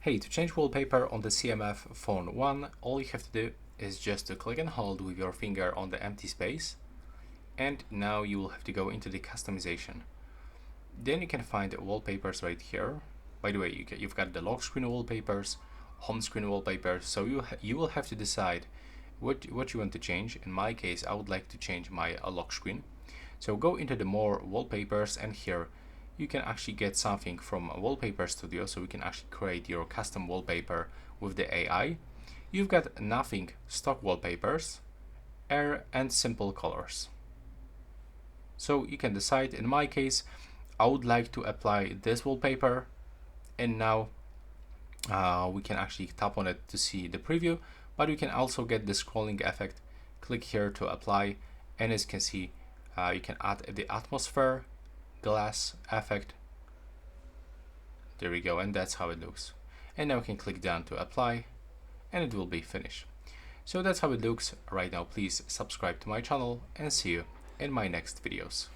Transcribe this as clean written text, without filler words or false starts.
Hey, to change wallpaper on the CMF Phone 1, all you have to do is just to click and hold with your finger on the empty space, and now you will have to go into the customization. Then you can find wallpapers right here. By the way, you've got the lock screen wallpapers, home screen wallpapers, so you will have to decide what you want to change. In my case, I would like to change my lock screen. So go into the more wallpapers, and here you can actually get something from Wallpaper Studio, so we can actually create your custom wallpaper with the AI. You've got nothing, stock wallpapers, air, and simple colors. So you can decide. In my case, I would like to apply this wallpaper, and now we can actually tap on it to see the preview, but you can also get the scrolling effect. Click here to apply, and as you can see, you can add the atmosphere, glass effect. There we go, and that's how it looks. And now we can click down to apply, and it will be finished. So that's how it looks right now. Please subscribe to my channel, and see you in my next videos.